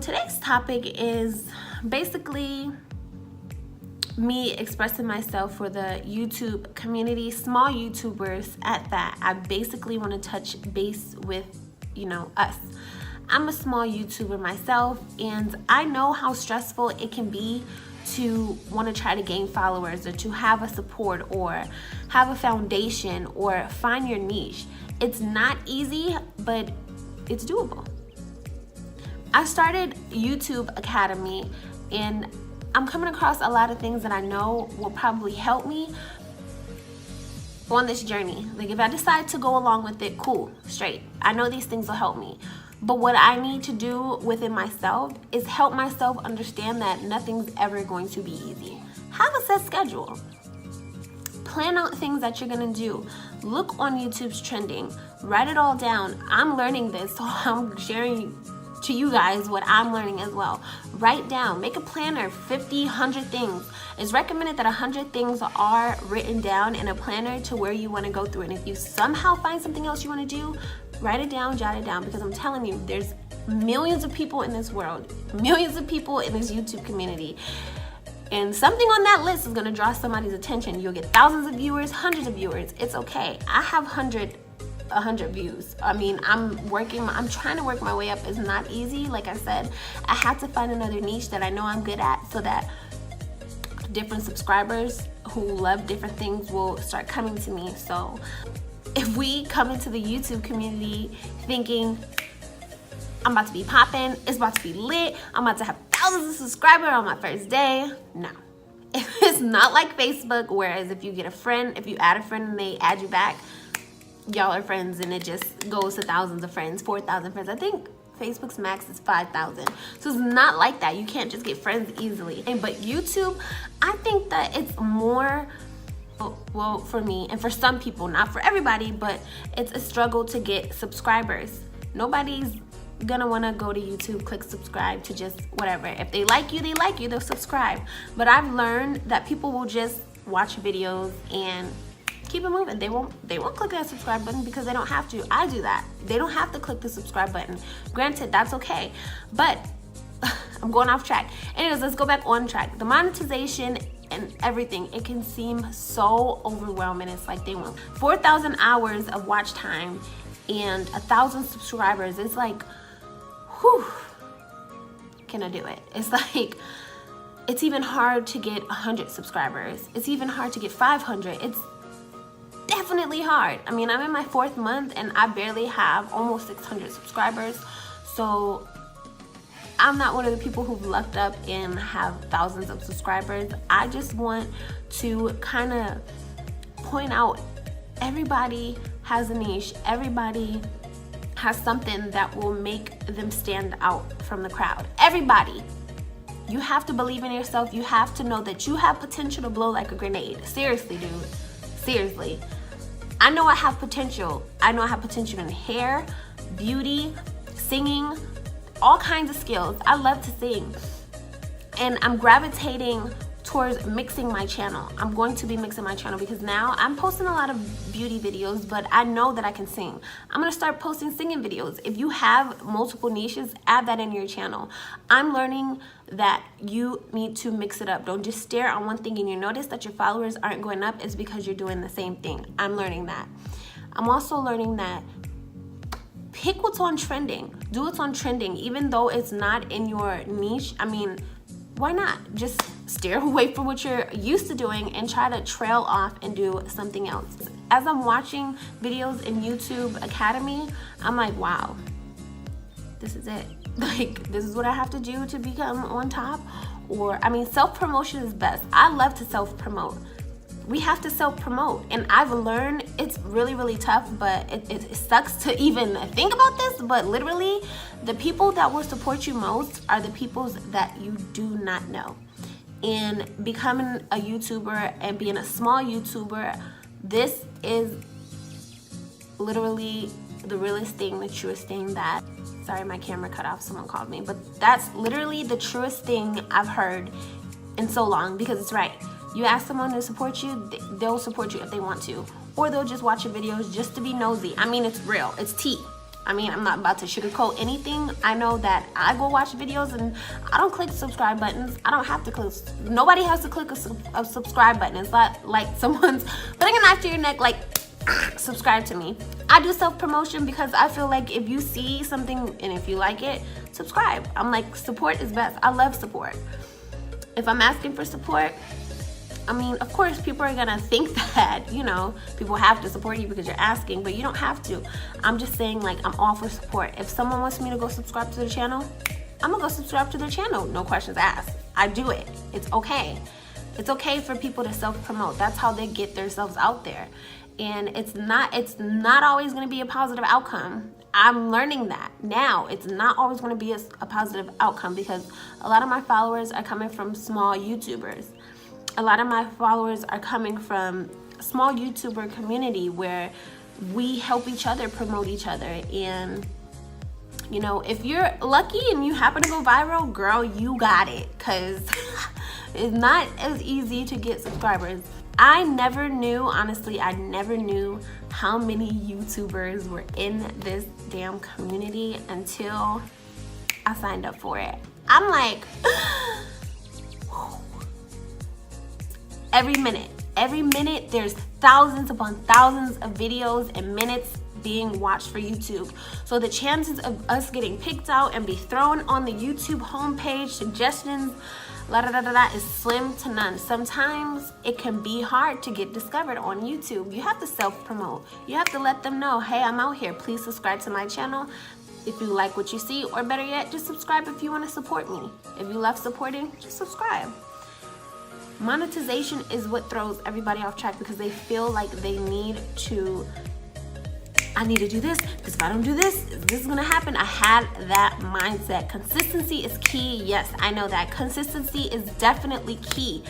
today's topic is basically me expressing myself for the YouTube community, small YouTubers at that. I basically want to touch base with, us. I'm a small YouTuber myself, and I know how stressful it can be to want to try to gain followers, or to have a support, or have a foundation, or find your niche. It's not easy, but it's doable. I started YouTube Academy, and I'm coming across a lot of things that I know will probably help me on this journey. Like, if I decide to go along with it, cool, straight. I know these things will help me. But what I need to do within myself is help myself understand that nothing's ever going to be easy. Have a set schedule. Plan out things that you're gonna do. Look on YouTube's trending. Write it all down. I'm learning this, so I'm sharing to you guys what I'm learning as well. Write down, make a planner, 50, 100 things. It's recommended that 100 things are written down in a planner to where you wanna go through. And if you somehow find something else you wanna do, write it down, jot it down, because I'm telling you, there's millions of people in this world, millions of people in this YouTube community. And something on that list is gonna draw somebody's attention. You'll get thousands of viewers, hundreds of viewers. It's okay. I have 100 views. I mean, I'm trying to work my way up. It's not easy. Like I said, I had to find another niche that I know I'm good at, so that different subscribers who love different things will start coming to me. So if we come into the YouTube community thinking I'm about to be popping, it's about to be lit, I'm about to have thousands of subscribers on my first day, no. It's not like Facebook, whereas if you get a friend, if you add a friend and they add you back, y'all are friends, and it just goes to thousands of friends, 4,000 friends. I think Facebook's max is 5,000. So it's not like that. You can't just get friends easily. But YouTube, I think that it's more, well, for me and for some people, not for everybody, but it's a struggle to get subscribers. Nobody's gonna wanna go to YouTube, click subscribe to just whatever. If they like you, they'll subscribe. But I've learned that people will just watch videos and keep it moving. They won't click that subscribe button because they don't have to. I do that. They don't have to click the subscribe button. Granted, that's okay. But I'm going off track. Anyways, let's go back on track. The monetization and everything, it can seem so overwhelming. It's like they want 4,000 hours of watch time and 1,000 subscribers. It's like, whew, can I do it? It's like, it's even hard to get 100 subscribers. It's even hard to get 500. It's definitely hard. I mean, I'm in my 4th month and I barely have almost 600 subscribers. So I'm not one of the people who've lucked up and have thousands of subscribers. I just want to kind of point out, everybody has a niche. Everybody has something that will make them stand out from the crowd. Everybody. You have to believe in yourself. You have to know that you have potential to blow like a grenade. Seriously, dude. Seriously. I know I have potential. I know I have potential in hair, beauty, singing, all kinds of skills. I love to sing. And I'm gravitating towards mixing my channel. I'm going to be mixing my channel because now I'm posting a lot of beauty videos, but I know that I can sing. I'm gonna start posting singing videos. If you have multiple niches, add that in your channel. I'm learning that you need to mix it up. Don't just stare on one thing and you notice that your followers aren't going up. It's because you're doing the same thing. I'm learning that. I'm also learning that pick what's on trending. Do what's on trending, even though it's not in your niche. I mean, why not? Just steer away from what you're used to doing and try to trail off and do something else. As I'm watching videos in YouTube Academy, I'm like, wow, this is it. Like, this is what I have to do to become on top. Or, I mean, self-promotion is best. I love to self-promote. We have to self-promote, and I've learned it's really, really tough, but it sucks to even think about this, but literally the people that will support you most are the people that you do not know. And becoming a YouTuber and being a small YouTuber, this is literally the realest thing, the truest thing that, sorry, my camera cut off, someone called me, but that's literally the truest thing I've heard in so long, because it's right. You ask someone to support you, they'll support you if they want to. Or they'll just watch your videos just to be nosy. I mean, it's real, it's tea. I mean, I'm not about to sugarcoat anything. I know that I go watch videos and I don't click subscribe buttons. I don't have to click. Nobody has to click a subscribe button. It's not like someone's putting a knife to your neck like, subscribe to me. I do self-promotion because I feel like if you see something and if you like it, subscribe. I'm like, support is best. I love support. If I'm asking for support, I mean, of course, people are gonna think that, you know, people have to support you because you're asking, but you don't have to. I'm just saying, like, I'm all for support. If someone wants me to go subscribe to their channel, I'm gonna go subscribe to their channel. No questions asked. I do it. It's okay. It's okay for people to self-promote. That's how they get themselves out there. And it's not always gonna be a positive outcome. I'm learning that now. It's not always gonna be a positive outcome because a lot of my followers are coming from small YouTubers. A lot of my followers are coming from a small YouTuber community where we help each other promote each other. And, you know, if you're lucky and you happen to go viral, girl, you got it. Because it's not as easy to get subscribers. I never knew, honestly, I never knew how many YouTubers were in this damn community until I signed up for it. I'm like... Every minute there's thousands upon thousands of videos and minutes being watched for YouTube. So the chances of us getting picked out and be thrown on the YouTube homepage, suggestions, is slim to none. Sometimes it can be hard to get discovered on YouTube. You have to self-promote. You have to let them know, hey, I'm out here. Please subscribe to my channel if you like what you see, or better yet, just subscribe if you want to support me. If you love supporting, just subscribe. Monetization is what throws everybody off track because they feel like they need to, I need to do this because if I don't do this, this is gonna happen. I had that mindset. Consistency is key. Yes, I know that. Consistency is definitely key,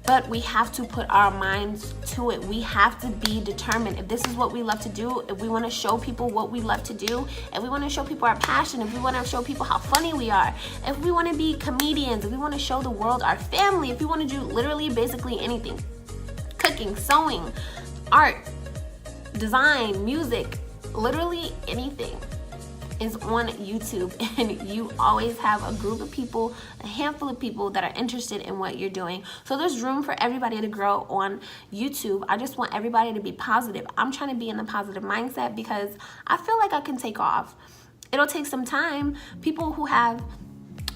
but we have to put our minds to it. We have to be determined. If this is what we love to do, if we want to show people what we love to do, if we want to show people our passion, if we want to show people how funny we are, if we want to be comedians, if we want to show the world our family, if we want to do literally basically anything, cooking, sewing, art, design, music, literally anything is on YouTube, and you always have a group of people, a handful of people that are interested in what you're doing. So there's room for everybody to grow on YouTube. I just want everybody to be positive. I'm trying to be in the positive mindset because I feel like I can take off. It'll take some time. People who have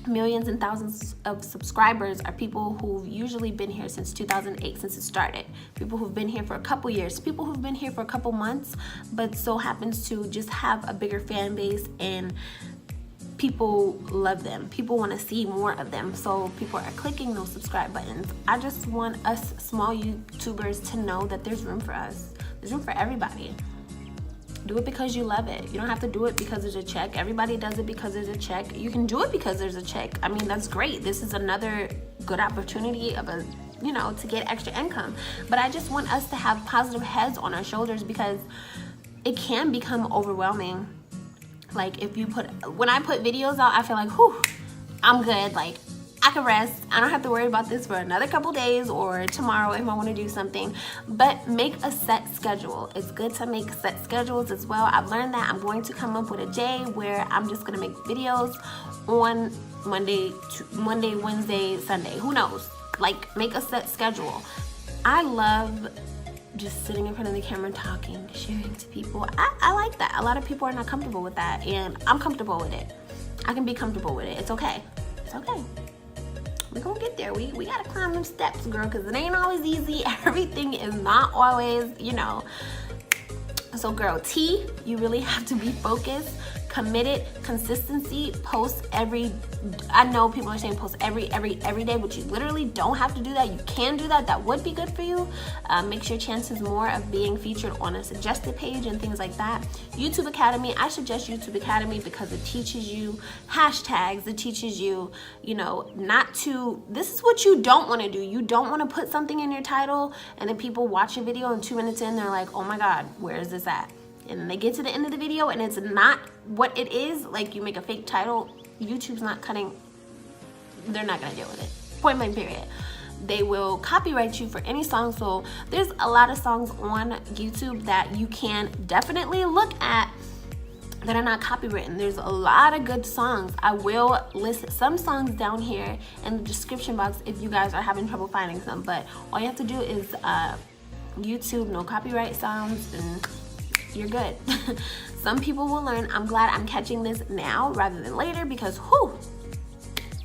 millions and thousands of subscribers are people who've usually been here since 2008, since it started. People who've been here for a couple years, people who've been here for a couple months, but so happens to just have a bigger fan base and people love them. People want to see more of them, so people are clicking those subscribe buttons. I just want us small YouTubers to know that there's room for us. There's room for everybody. Do it because you love it. You don't have to do it because there's a check. Everybody does it because there's a check. You can do it because there's a check. I mean, that's great. This is another good opportunity of a, you know, to get extra income. But I just want us to have positive heads on our shoulders because it can become overwhelming. Like when I put videos out, I feel like, whew, I'm good. Like, I can rest. I don't have to worry about this for another couple days or tomorrow if I want to do something. But make a set schedule. It's good to make set schedules as well. I've learned that. I'm going to come up with a day where I'm just going to make videos on Monday, Wednesday, Sunday. Who knows? Like, make a set schedule. I love just sitting in front of the camera talking, sharing to people. I like that. A lot of people are not comfortable with that, and I'm comfortable with it. I can be comfortable with it. It's okay. It's okay. We're gonna get there. We gotta climb them steps, girl, because it ain't always easy. Everything is not always, you know. So girl, T, you really have to be focused, committed, consistency, post every, I know people are saying post every day, but you literally don't have to do that. You can do that. That would be good for you. Makes your chances more of being featured on a suggested page and things like that. YouTube Academy, I suggest YouTube Academy because it teaches you hashtags. It teaches you, you know, not to, this is what you don't want to do. You don't want to put something in your title and then people watch your video and 2 minutes in, they're like, oh my God, where is this at? And then they get to the end of the video and it's not what it is. Like, you make a fake title, YouTube's not cutting, they're not gonna deal with it. Point blank period. They will copyright you for any song. So there's a lot of songs on YouTube that you can definitely look at that are not copywritten. There's a lot of good songs. I will list some songs down here in the description box if you guys are having trouble finding some, but all you have to do is YouTube, no copyright sounds, and you're good. Some people will learn. I'm glad I'm catching this now rather than later, because whew,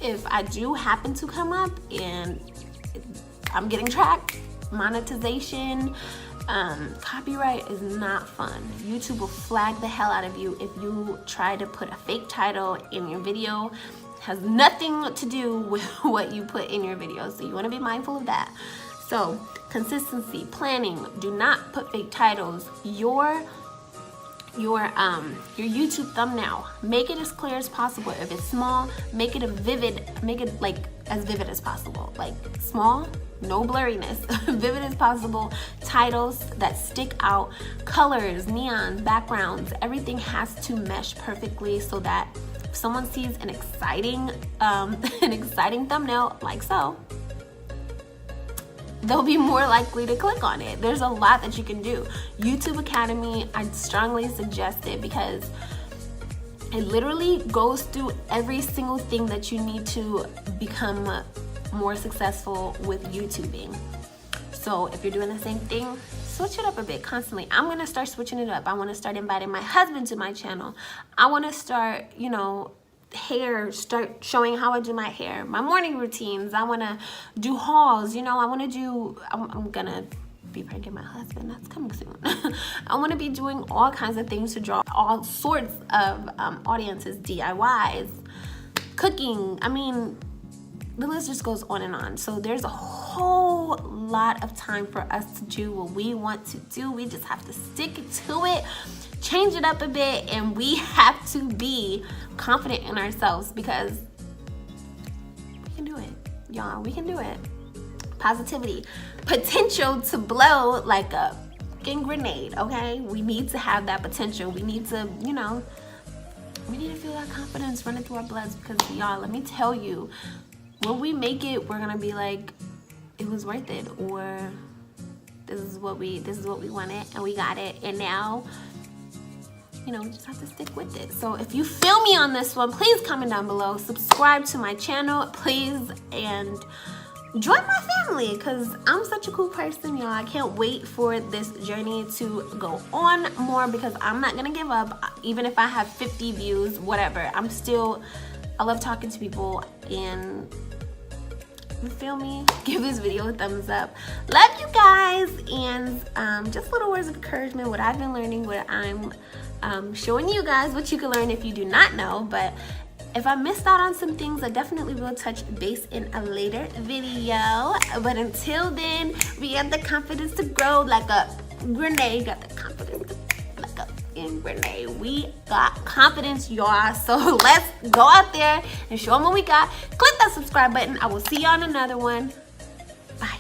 if I do happen to come up and I'm getting tracked, monetization, copyright is not fun. YouTube will flag the hell out of you if you try to put a fake title in your video. It has nothing to do with what you put in your video, so you want to be mindful of that. So consistency, planning, do not put fake titles. Your YouTube thumbnail, make it as clear as possible. If it's small, make it like as vivid as possible. Like small, no blurriness, vivid as possible. Titles that stick out, colors, neon, backgrounds, everything has to mesh perfectly so that if someone sees an exciting thumbnail like so, they'll be more likely to click on it. There's a lot that you can do. YouTube Academy, I strongly suggest it because it literally goes through every single thing that you need to become more successful with YouTubing. So if you're doing the same thing, switch it up a bit constantly. I'm gonna start switching it up. I wanna start inviting my husband to my channel. I wanna start, start showing how I do my hair, my morning routines. I want to do hauls, I'm gonna be pranking my husband. That's coming soon. I want to be doing all kinds of things to draw all sorts of audiences, DIYs, cooking. I mean, the list just goes on and on. So there's a whole lot of time for us to do what we want to do. We just have to stick to it, change it up a bit, and we have to be confident in ourselves because we can do it, y'all. We can do it. Positivity, potential to blow like a fucking grenade. Okay, we need to have that potential. We need to, we need to feel that confidence running through our bloods because, y'all, let me tell you, when we make it, we're gonna be like, it was worth it, or this is what we wanted and we got it, and now we just have to stick with it. So if you feel me on this one, please comment down below, subscribe to my channel, please, and join my family because I'm such a cool person, y'all. I can't wait for this journey to go on more because I'm not gonna give up. Even if I have 50 views, whatever, I love talking to people, and you feel me? Give this video a thumbs up. Love you guys, and just little words of encouragement, what I've been learning, what I'm showing you guys, what you can learn if you do not know. But if I missed out on some things, I definitely will touch base in a later video. But until then, we have the confidence to grow like a grenade. Got the confidence to like a grenade. We got confidence, y'all. So let's go out there and show them what we got. Click that subscribe button. I will see you on another one. Bye.